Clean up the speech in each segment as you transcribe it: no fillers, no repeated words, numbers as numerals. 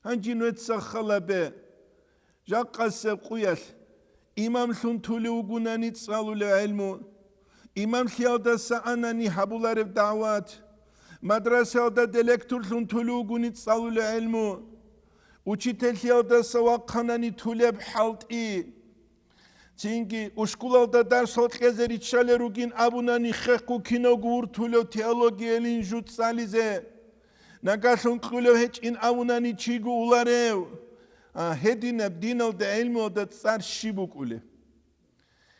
هنجينوت سخلبه جاقس قيل إمام ثنتولي وقناني تصالوا لعلمه إمام ثيالدا سأناني حبولار بدعوات مدرسة دا ديلكتور ثنتولي وقناني تصالوا لعلمه учитель ثيالدا سواقناني تولي بحالت تينجي وشكولالدا درس هتلزري تشالروجين أبوناني خيقو كينو غور تولو تيولوجي لين جوت ساليزه نقاشون قولو هيج إن أبوناني تشيغو أولاريو هدين بدينال دا علمو دا تصار شيبوك أولي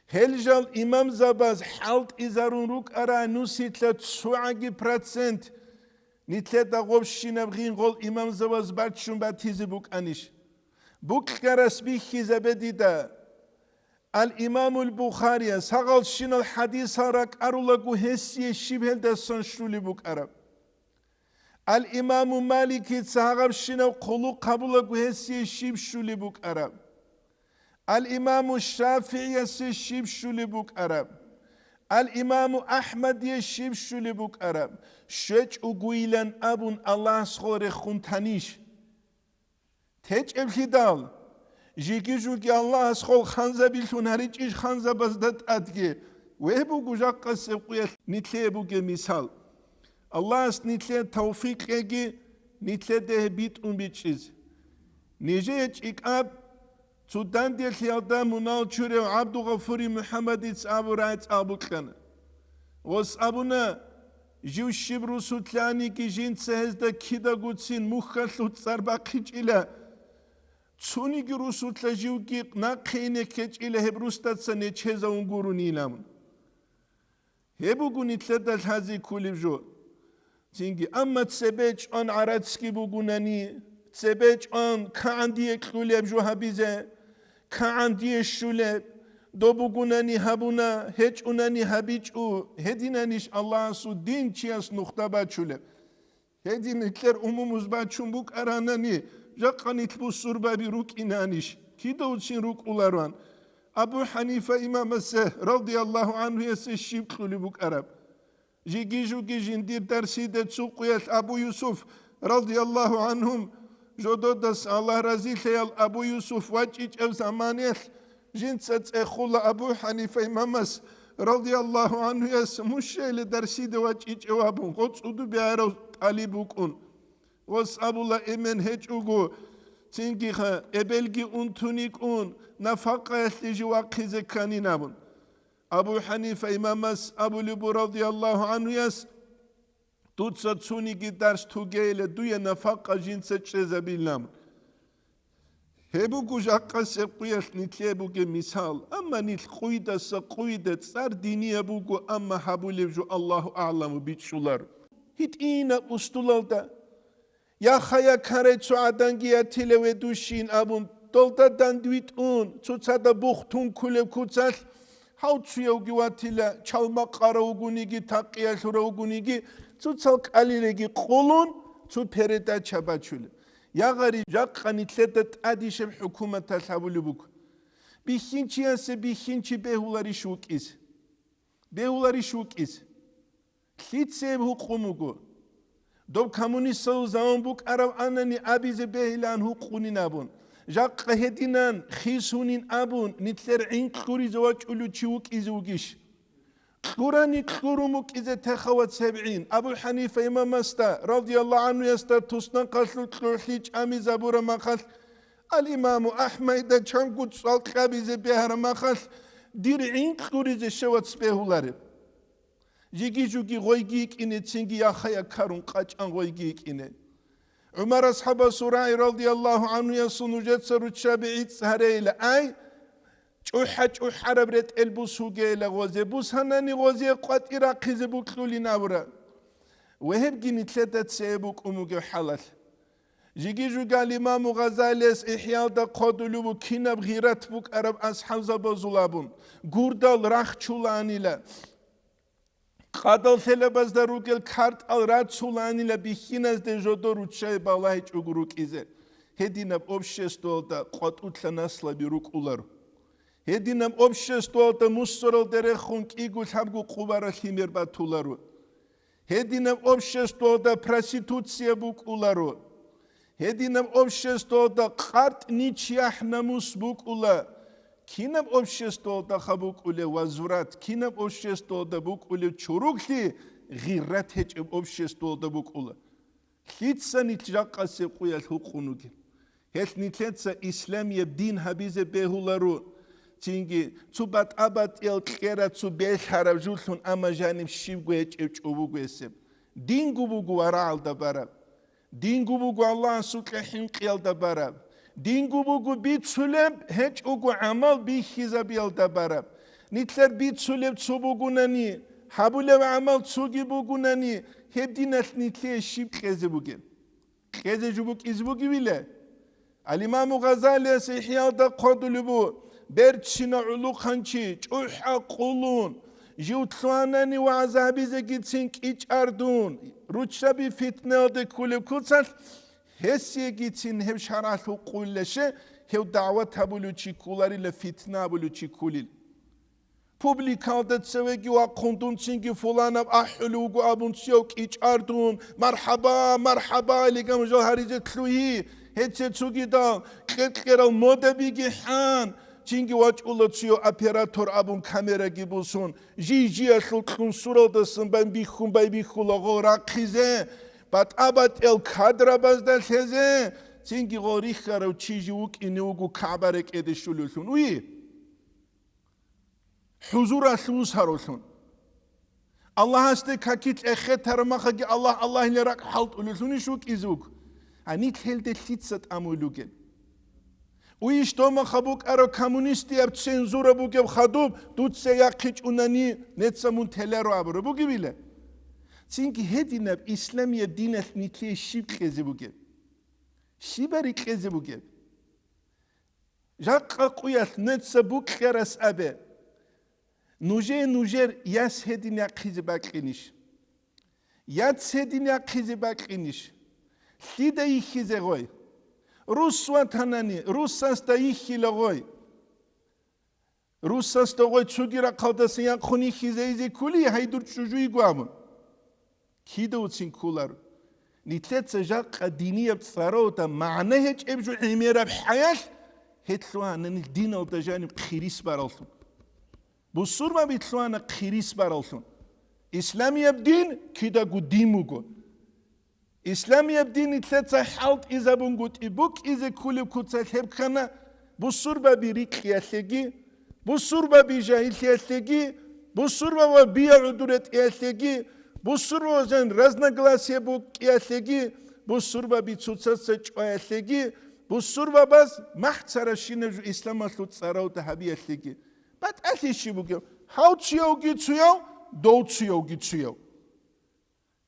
هلجال إمام زباز حالت إزارون روك أرا نوسيت لتسوعاقي %. نتلت دا غوبشينا بغين غول إمام زباز باتشون باتيزي بوك أنيش بوك كراس بيخي زبدي دا الإمام البخاري ساقل شين الحديث راك أرولاقو هسي شبه دا سنشولي بوك أرب الإمام مالك ساقل شين القلو قبولاقو هسي شب شولي بوك أرب الإمام الشافعي شب شولي بوك أرب الإمام أحمد يشب شولي بوك أرب شج أقويلان أبون الله سخوري خونتانيش تيج الخدال جيكي جوكي الله سخول خانزا بيلتون هريج إيش خانزا بزدت أدكي ويبوكو جاقا سيقوية نتلي بوكي مثال الله نتلي توفيق يجي نتلي ده بيت بيتشيز نيجي إكاب سودان دي خيالدا منال چوري عبد غفوري محمد إتسابو رايت أبو كان وس أبونا جو شبرو سوتلاني كي جين سهزدا كيدا قدسين مخلو تصربا قيج إلا تسوني كي رسوتلا جو كي ناقيني كيج إلا هبروستات سنة چهزا ونقورو نيلام هبو قوني تلتا الهازي كولي جو تينجي أما تسبيج أن عراتسكي بوغوناني تسبيج أن كاندي كلولي بجو هبيزة كاندي الشولي دوبو قوناني هبونا هج أوناني هبيج أو هدينانيش الله سو دين چياس نختبات شولي هدين اتلر أموموز بات شنبوك أراناني جاقاني تلبو سربابي روك إنانيش كي دوتشين روك أولاروان أبو حنيفة إمام السه رضي الله عنه يسي الشيب كلولي بوك أراب جيجي جين دير درسي دي تسوقيات أبو يوسف رضي الله عنهم جودو دس الله رزي ليال أبو يوسف واجيج أو زمانيل جين تسأخول أبو حنيفة إمامس رضي الله عنه يس مشي لدرسي دي واجيج أو أبو قدس أدو بيارو طالبوكون وس أبو الله إمن هج أغو تنجي خا إبلغي أنتونيك أون نفاقة يحتيجي واقيزة كاني نابون أبو حنيفة إمامس أبو لبو رضي الله عنه يس توتسا تسونيكي درس توغيلة دوية نفاقة جنسة چرزة بيلنام هبوكو جاقا سيقوية نتليبوكي مثال أما نتلقويدة سقويدة صار ديني أبوكو أما حبو لبجو الله أعلم بيتشولار هيت إينا أستولالدا يا خيا كاريت سعادانجي أتلوي دوشين أبون دولتا داندويت أون تسادا بوختون كولي كوتسال هاو تسيوغي واتلا چالما قاروغونيگي تاقيا شروغونيگي تسال قليلگي قولون تو پردا چاباچول يا غري جاقا نتلدت أديشم حكومة تلحبولي بوك بيخينچي أنسي بيخينچي بيهولاري شوك إس خيت سيبهو قوموغو دوب كمونيستو زمان بوك أراب أنني أبيز بيهلان هو قوني نابون جاق هدينان خيسونين أبون نتلر عين كوري زواج أولو تشوك إزوغيش كوراني كوروموك إذا تخوات 70 أبو حنيفة إمام مستا رضي الله عنه يستا تسنان قتلو تلوحيج أمي زبورة ما قتل الإمام أحمد دا چان قد سوال قابيز بيهر ما قتل دير عين كوري زي شوات سبيهو لارب جيجي جوجي غويجيك إني تسنجي يا خيا كارون قاج أن غويجيك إني عمر أصحاب سورة رضي الله عنه يصنو جد سرو شابعيت سهريلا أي چوحة ربرت البوسو جيلا غوزي بوس هناني غوزي قوات إراقي زبوك لولي نابرا وهب جيني تلاتة سيبوك أموك حلال جيجي جوجا الإمام غزاليس إحيال دا قدلو بو كيناب غيرات بوك أرب أصحاب زبازولابون غوردال راخ چولاني لا قادل ثلباز دا روكل كارت الرات سولاني لبيخيناز دي جودو روچاي بالاهيج اغروك إزي هديناب أبشيستول دا قد أتلناس لبيروك أولارو هديناب أبشيستول دا مصرل درخون كيغو حبغو قوارا خيمير باتولارو هديناب أبشيستول دا پراسيتوتسيا بوك أولارو Hedinem обществото қарт ничях намус букула. Кинам обществото хабукуле вазврат, кинам обществото букуле чурукли, гиррат хеч обществото букула. Хитса нитжақасе қуял хукунуги. Хет нитлетса исламия дин хабизе бехулару. Тинги цубат абат ел кера цубел харав жулхун ама жаним шивгуеч евчубугуесеб. Дингу бугу арал да бараб. Дингу бугу Аллах сутлахин қиял да бараб. Дингу бугу бит сулеб хеч угу амал бихиза биял да бараб. Нитлер бит сулеб цубугунани, хабулев амал цуги бугунани, хебдинат нитле шиб кезе буге. Кезе жубук избуги биле. Al-İmam-ı Gazali Sihiyada kodulubu berçina ulu kançi çuha kulun jutlanani ve azabize gitsin içardun ruçsa bir fitne adı kulüp kutsal hessiye gitsin hev şarahlu kulleşe hev davet habulu çikullarıyla fitne habulu çikulil publikalda tsevegi ve kondun çingi fulana ahlugu abun siyok içardun marhaba marhaba ligam joharize tluhi Hetse çugida ketkeral moda bigi han çingi vaç ulatsıyor operator abun kamera gibusun jiji aslukun suradasın ben bihun bay bihula rakize bat abat el kadra bazda seze çingi gorih karav çiji uk inugu kabarek edişululsun uyi huzur aslus harolsun Allah hasta kakit ekhet tarmaha ki Allah ile rak halt ululsun işuk izuk Ani telde litsat amulugen. Uish toma khabuk aro kommunisti ab cenzura bugev khadub dutse yaqiç unani netsamun telero abro bugi bile. Çünkü hedinab İslamiye dinet nitli şib kezi bugev. Şibari kezi bugev. Jaqqa quyat netsa buk kheras abe. Nujer yas hedin yaqizi baqinish. Yat hedin yaqizi baqinish. Lida ihize goy. Ruswa tanani, Russasta ihile goy. Russasta goy çugira kaldasın ya kuni ihize izi kuli haydur çocuğu guamun. Kida utsin kular. Nitletsa jaqqa diniye btsarota ma'na hiç ebju imera bhayat hetluana din oltajani khiris baralsun. Bu surma bitluana khiris baralsun. İslamiye din kida gudimugo. İslamiye dini tletsa halt izabungut ibuk ize kulüp kutsal hepkana bu surba bir rikiyetlegi, bu surba bir cahiliyetlegi, bu surba ve biya uduret yetlegi, bu surba zen razna glasye bu yetlegi, bu surba bir tutsatsa çoyetlegi, bu surba baz mahtsara şine İslam'a tutsara da habiyetlegi. Bat ateşi bu gibi. Havçuyav gitsuyav, doğçuyav gitsuyav.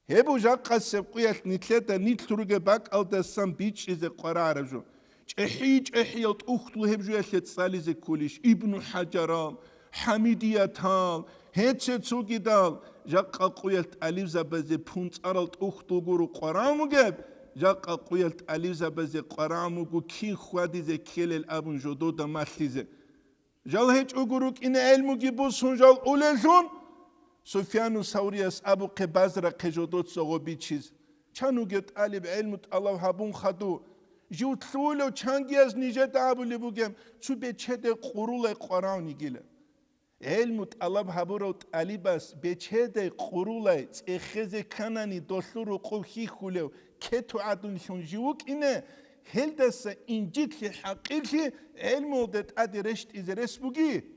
Hebu jaqqa sepqiyat nitleta nitluruge bak aldasam biç ize qararaju. Çehi yalt uxtlu hebju yaslet salize kulish İbn Hajaral, Hamidiyatal, hetse tsugidal jaqqa quyalt alivza baze puntsaralt uxtu guru qaramu geb jaqqa quyalt alivza baze qaramu gu kin khwadize kelel abun jodo da maslize. Jal hiç uguruk ine elmu gibusun jal ulezun Sufyanu Sauriyas Abu Qebazra qejodot sogo bichiz. Çanu get alib elmut Allah habun khadu. Jutlulo çangiyaz nijet abu libugem. Çu beçede qurule qarawni gile. Elmut Allah haburot alibas beçede qurule tsexeze kanani dosluru qovhi xulev. Ketu adun shun jivuk ine. Heldasa incitli haqilli elmudet adireşt izeres bugi.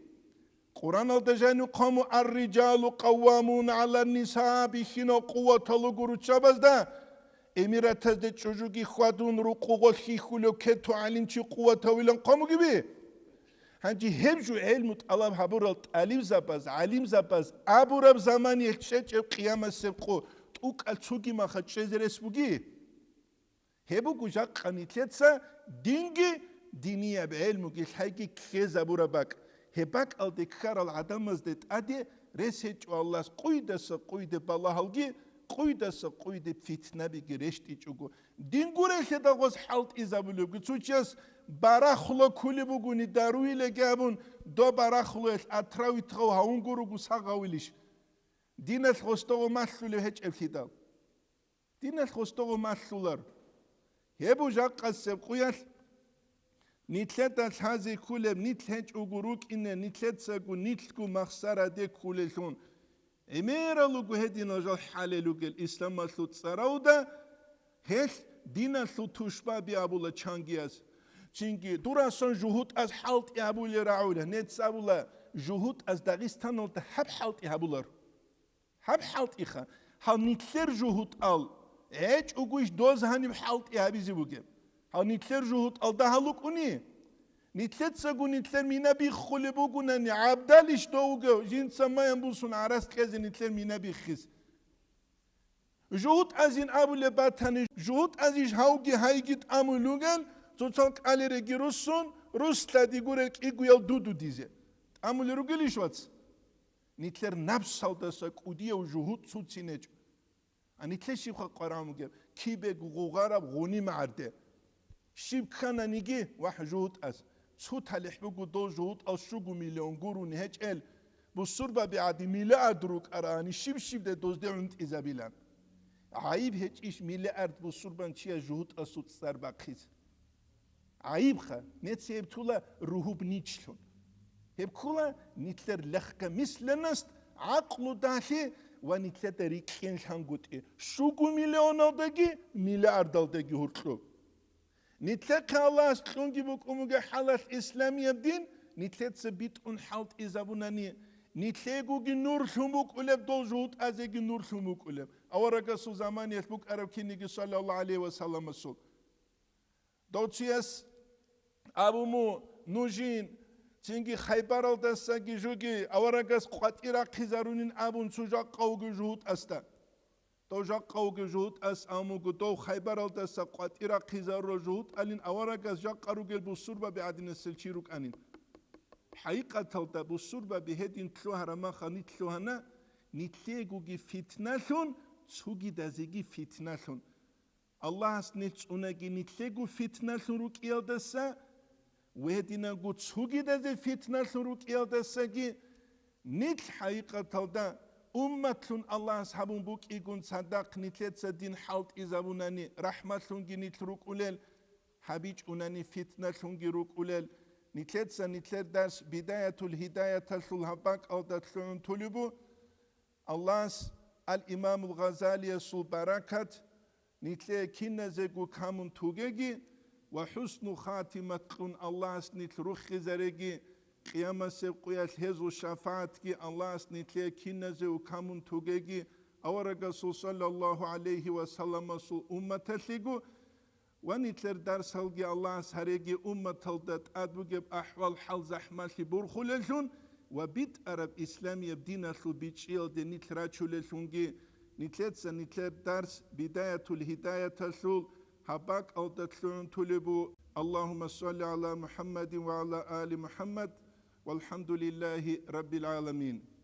Kur'an altajanu kamu ar-ricalu kavvamun ala nisa bihino kuvvetalı guruçabazda emiratazde çocuğu khadun ruqugol khulu ketu alimçi kuvvetavilan kamu gibi. Hangi hebju elmut Allah haburat alim zabaz aburab zaman yekşeçev kıyamet sevku tuk alçugi mahaçezeres bugi. Hebu gujak kanitletsa dingi diniye be elmu gilhagi kezabura bak. Hebak al dekar al adamız det adi reseç Allah qoyda balahalgi qoyda fitne bir gireşti çugu dingure da goz halt izabulu güçüçes barakhlo kuli buguni daru ile gabun do barakhlo atrawi traw haunguru gusagawilish dinas gostogo masulu hiç efhidal dinas gostogo masular هبو جاق السب قيال نتلت الحازي كولب نتلت أجروك إن نتلت سجو نتلكو مخسرة دي كولشون إميرا لوجو هدي نجال حالة لوجو الإسلام مسلوت سراودا هل دينا سلطوشبا بيابولا چانگياز چنگي دوراسون جهود از حالت يابولا راولا نتسابولا جهود از داغستان ولت هب حالت يابولا هب حالت إخا هل نتلر جهود آل هيج أقويش دوز هاني بحالت يابيزي بوجب هل نتلر جهود آل ده هلوك أني نتلت سجو نتلر مينا بيخولي بوجونا ني عبداليش دوغو جين سما ينبوسون عراس كذا نتلر مينا بيخيز جهود ازين ابو لباتاني جهود ازيش هاوغي هايجيت امو لوغل توتالك علي رجي روسون روسلا دي غورك ايغويل دودو ديزي امو لروغليش واتس نتلر نفس سالداسا قوديه وجهود سوتسينج انيتلر شيخ قرامو جب كيبه غوغارب غوني معرده شيب كانا نيجي واحد جهود از سوت هلحبو دو جهود او شوغو مليون غورو نهج ال بصربه بعد ميلاد روك اراني شيب ده دوزده عند ازابيلان عيب هيك إيش مليارد بصوربان شيء جهود أسود صار بقيس عيب خا نتسيب تولا روحب نيتشلون هب كولا نتلر لخكا مثل نست عقل داخل ونتلر تريكين شانغوت شوكو مليون دقي مليارد دقي هرتلو نتلر كالله سلونجي بوك أموجا حالة إسلامية دين نتلر تثبت أن حالة إزابونانية نتلقوا جنور ثموك ألف دول جهود أزي جنور ثموك ألف أورك سو زمان يثبوك أرب كنيجي صلى الله عليه وسلم الصل دوتشيس أبو مو نوجين تيجي خيبر الدساجي جوجي أورك قط إراق خزارونين أبون سوجا قوج جهود أستا توجا قوج جهود أس أمو دو خيبر الدسا قط إراق خزار جهود ألين أورك جا قروج بصوربة بعدين السلشيروك أنين حقيقة تلتا بصوربة بهدين تلوها رما خاني تلوهنا نتلقوغي فتنة تسوغي دازيغي فتنة الله سنتسوناغي نتلقو فتنة روك إلدسا وهدينا قو تسوغي دازي فتنة روك إلدسا نتل حقيقة تلتا أمة الله أصحابون بوك إيقون صدق نتلت سدين حالت إزابوناني رحمة لونغي نتلروك أوليل حبيج أوناني فتنة لونغي روك أوليل نتلت درس بداية الهداية تلثل هباك أو دتلون تلبو الله الإمام الغزالي سل بركات نتلي كنا زيغو كامون توغيغي وحسن خاتمة الله نتلروخ خزاريغي قيامة سيبقيا الهزو شفاعتكي الله نتلي كنا زيغو كامون توغيغي أورغ صلى الله عليه وسلم سل أمة تلغو ونتلر درس هلقي الله سهريقي أمة تلدت أدوغب أحوال حال زحمة برخولشون وبيت عرب إسلامي بدينا شو بيتشيل دي نتلراتشو لشونجي نتلر درس بداية الهداية تشول هباك أو دتلون تلبو اللهم صل على محمد وعلى آل محمد والحمد لله رب العالمين.